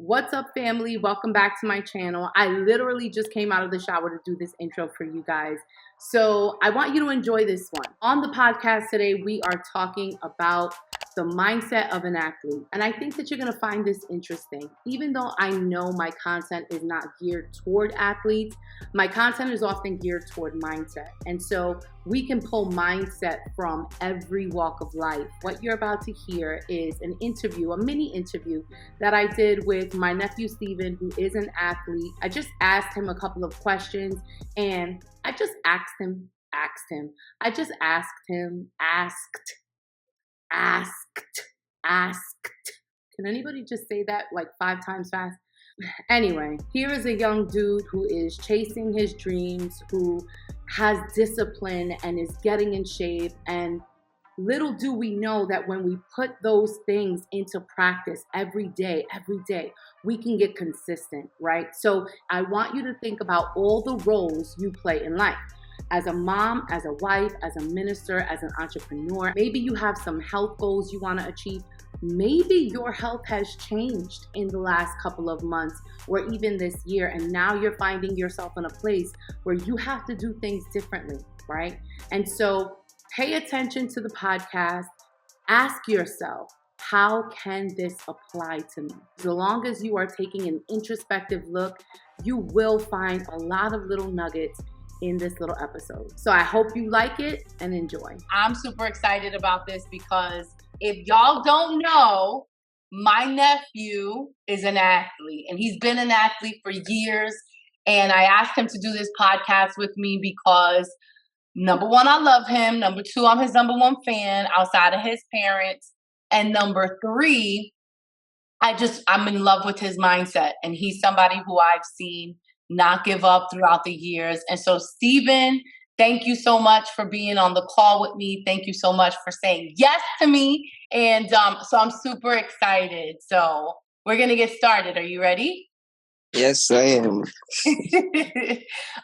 What's up, family? Welcome back to my channel. I literally just came out of the shower to do this intro for you guys. So I want you to enjoy this one. On the podcast today, we are talking about the mindset of an athlete. And I think that you're going to find this interesting. Even though I know my content is not geared toward athletes, my content is often geared toward mindset. And so we can pull mindset from every walk of life. What you're about to hear is an interview, a mini interview that I did with my nephew, Stephen, who is an athlete. I just asked him a couple of questions and I just asked him. Can anybody just say that like 5 times fast? Anyway, here is a young dude who is chasing his dreams, who has discipline and is getting in shape. And little do we know that when we put those things into practice every day, we can get consistent, right? So I want you to think about all the roles you play in life. As a mom, as a wife, as a minister, as an entrepreneur. Maybe you have some health goals you want to achieve. Maybe your health has changed in the last couple of months or even this year, and now you're finding yourself in a place where you have to do things differently, right? And so pay attention to the podcast. Ask yourself, how can this apply to me? As long as you are taking an introspective look, you will find a lot of little nuggets in this little episode. So I hope you like it and enjoy. I'm super excited about this because if y'all don't know, my nephew is an athlete and he's been an athlete for years. And I asked him to do this podcast with me because number one, I love him. Number two, I'm his number one fan outside of his parents. And number three, I'm in love with his mindset. And he's somebody who I've seen not give up throughout the years. And so, Stephen, thank you so much for being on the call with me. Thank you so much for saying yes to me. And so I'm super excited. So we're going to get started. Are you ready? Yes, I am.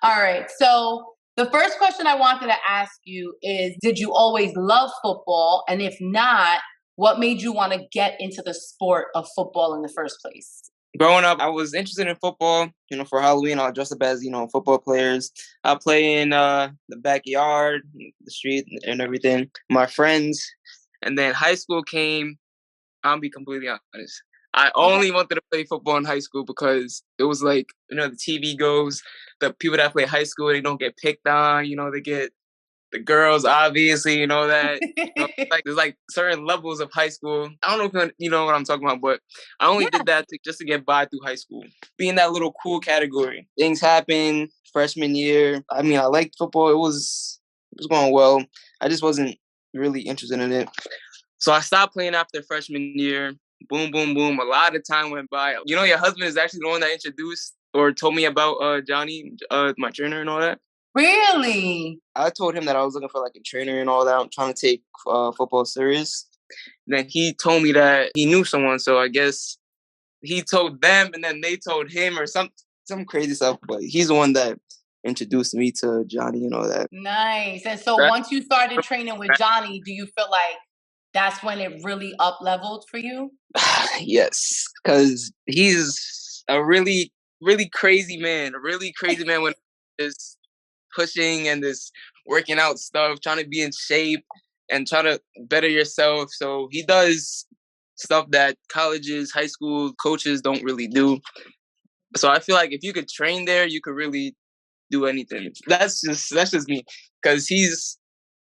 All right. So the first question I wanted to ask you is, did you always love football? And if not, what made you want to get into the sport of football in the first place? Growing up, I was interested in football. For Halloween, I'll dress up as, football players. I play in the backyard, the street, and everything. My friends. And then high school came. I'll be completely honest. I only wanted to play football in high school because it was like, the TV goes, the people that play high school, they don't get picked on. They get the girls, obviously, that. There's like certain levels of high school. I don't know if you know what I'm talking about, but I only did that just to get by through high school. Be in that little cool category. Things happen freshman year. I liked football. It was going well. I just wasn't really interested in it. So I stopped playing after freshman year. Boom, boom, boom. A lot of time went by. Your husband is actually the one that introduced or told me about Johnny, my trainer and all that. Really? I told him that I was looking for like a trainer and all that. I'm trying to take football serious. Then he told me that he knew someone. So I guess he told them and then they told him or some crazy stuff. But he's the one that introduced me to Johnny and all that. Nice. And so once you started training with Johnny, do you feel like that's when it really up-leveled for you? Yes, because he's a really, really crazy man. A really crazy man when it's pushing and this working out stuff, trying to be in shape and try to better yourself. So he does stuff that colleges, high school coaches don't really do. So I feel like if you could train there, you could really do anything. That's just me. Because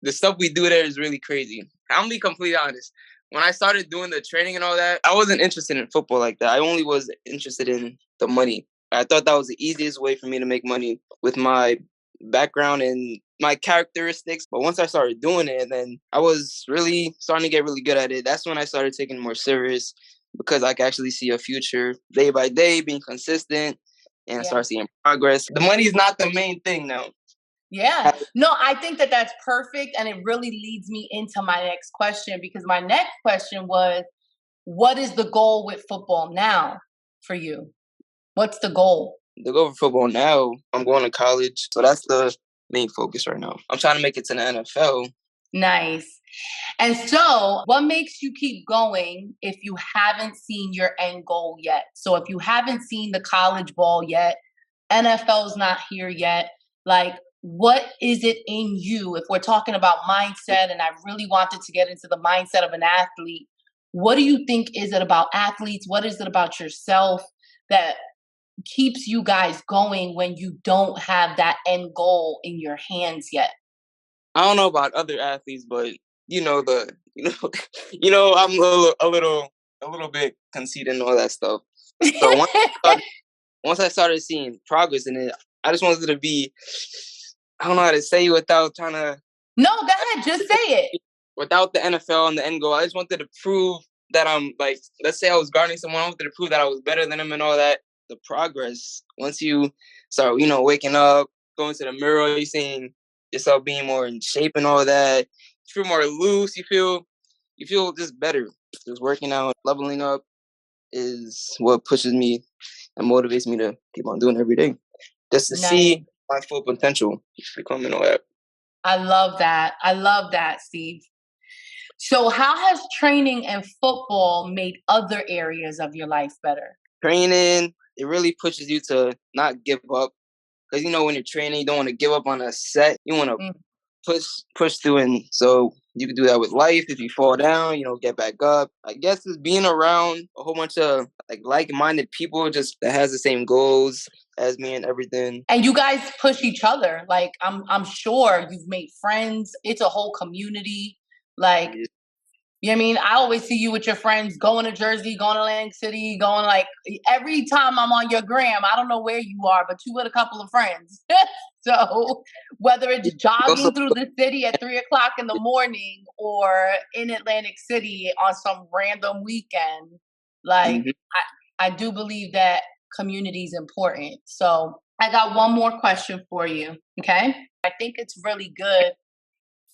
the stuff we do there is really crazy. I'm gonna be completely honest. When I started doing the training and all that, I wasn't interested in football like that. I only was interested in the money. I thought that was the easiest way for me to make money with my background and my characteristics. But once I started doing it, then I was really starting to get really good at it. That's when I started taking it more serious because I could actually see a future day by day, being consistent and start seeing progress. The money is not the main thing now. Yeah. No, I think that that's perfect. And it really leads me into my next question because my next question was, what is the goal with football now for you? What's the goal? The goal for football now, I'm going to college. So that's the main focus right now. I'm trying to make it to the NFL. Nice. And so, what makes you keep going if you haven't seen your end goal yet? So, if you haven't seen the college ball yet, NFL's not here yet, like, what is it in you? If we're talking about mindset, and I really wanted to get into the mindset of an athlete, what do you think is it about athletes? What is it about yourself that keeps you guys going when you don't have that end goal in your hands yet? I don't know about other athletes, but I'm a little bit conceited and all that stuff. So once I started seeing progress in it, I just wanted to be, I don't know how to say it without trying to, No, go ahead, just say it. without the NFL and the end goal. I just wanted to prove that I'm like, let's say I was guarding someone, I wanted to prove that I was better than him and all that. The progress, once you start, waking up, going to the mirror, you seeing yourself being more in shape and all that. You feel more loose. You feel just better. Just working out, leveling up is what pushes me and motivates me to keep on doing every day. Just to Nice. see my full potential becoming all that. I love that. I love that, Steve. So, how has training and football made other areas of your life better? Training, it really pushes you to not give up. Because when you're training, you don't want to give up on a set. You want to Mm. push through, and so you can do that with life. If you fall down, get back up. I guess it's being around a whole bunch of like-minded people just that has the same goals as me and everything. And you guys push each other. Like, I'm sure you've made friends. It's a whole community. Like, Yeah. you know what I mean? I always see you with your friends going to Jersey, going to Atlantic City, going like every time I'm on your gram, I don't know where you are, but you with a couple of friends. So whether it's Also, jogging through the city at 3 o'clock in the morning or in Atlantic City on some random weekend, like mhm, I do believe that community is important. So I got one more question for you. Okay. I think it's really good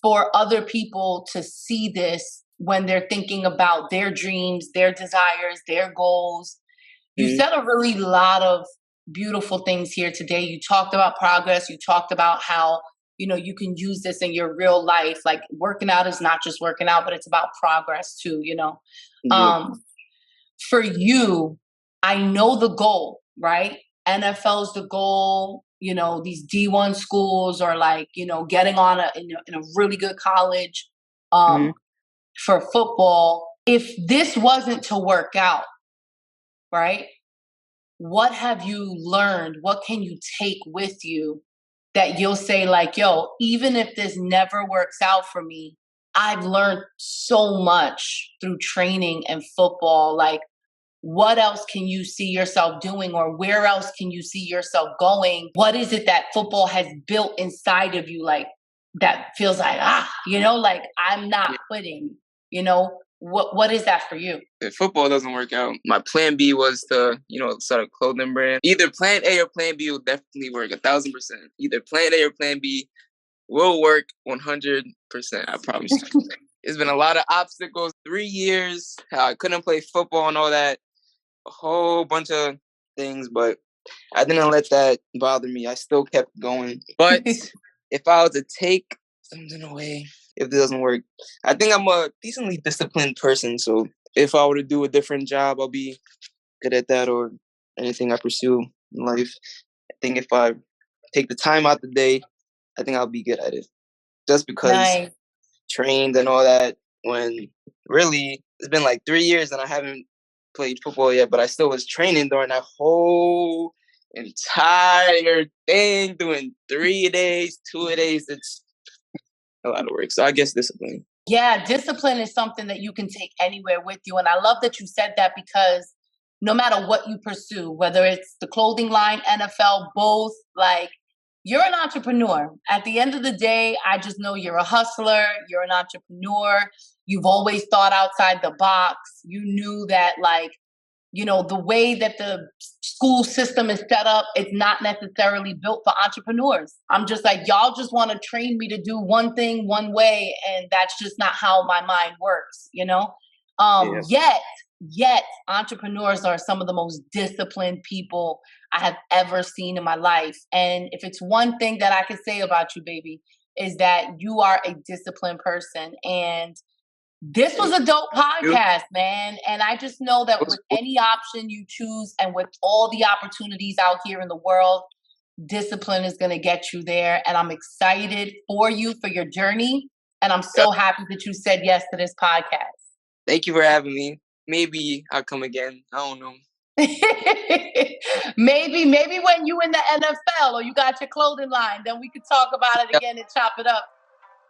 for other people to see this when they're thinking about their dreams, their desires, their goals. You mhm, said a really lot of beautiful things here today. You talked about progress. You talked about how, you can use this in your real life. Like working out is not just working out, but it's about progress too. yeah, Um, for you, I know the goal, right? NFL's the goal. These D1 schools are like, getting on in a really good college. mhm. Um, for football, if this wasn't to work out, right? What have you learned? What can you take with you that you'll say, like, yo, even if this never works out for me, I've learned so much through training and football. Like, what else can you see yourself doing, or where else can you see yourself going? What is it that football has built inside of you, like that feels like, like I'm not quitting? What is that for you? If football doesn't work out, my plan B was to, start a clothing brand. Either plan A or plan B will definitely work 1,000%. Either plan A or plan B will work 100%. I promise you. It's been a lot of obstacles. 3 years, how I couldn't play football and all that. A whole bunch of things, but I didn't let that bother me. I still kept going. But if I was to take something away, if this doesn't work, I think I'm a decently disciplined person. So if I were to do a different job, I'll be good at that, or anything I pursue in life. I think if I take the time out the day, I think I'll be good at it. Just because Nice. trained and all that, when really it's been like 3 years and I haven't played football yet, but I still was training during that whole entire thing, doing 3 days, 2 days. It's a lot of work. So I guess discipline. Yeah, discipline is something that you can take anywhere with you. And I love that you said that, because no matter what you pursue, whether it's the clothing line, NFL, both, like, you're an entrepreneur. At the end of the day, I just know you're a hustler, you're an entrepreneur. You've always thought outside the box. You knew that, like, the way that the school system is set up, it's not necessarily built for entrepreneurs. I'm just like, y'all just want to train me to do one thing one way, and that's just not how my mind works. Yeah. Yet entrepreneurs are some of the most disciplined people I have ever seen in my life. And if it's one thing that I could say about you, baby, is that you are a disciplined person. And this was a dope podcast, man. And I just know that with any option you choose and with all the opportunities out here in the world, discipline is going to get you there. And I'm excited for you, for your journey. And I'm so happy that you said yes to this podcast. Thank you for having me. Maybe I'll come again. I don't know. maybe when you in the NFL or you got your clothing line, then we could talk about it again and chop it up.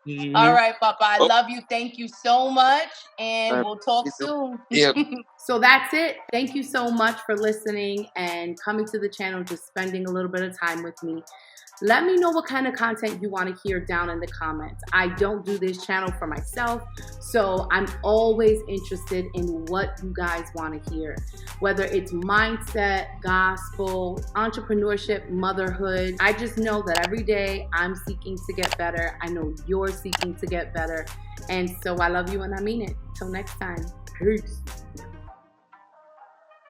Mm-hmm. All right, Papa. I love you. Thank you so much. And we'll talk soon. Yeah. So that's it. Thank you so much for listening and coming to the channel, just spending a little bit of time with me. Let me know what kind of content you want to hear down in the comments. I don't do this channel for myself, so I'm always interested in what you guys want to hear. Whether it's mindset, gospel, entrepreneurship, motherhood. I just know that every day I'm seeking to get better. I know you're seeking to get better. And so I love you and I mean it. Till next time. Peace.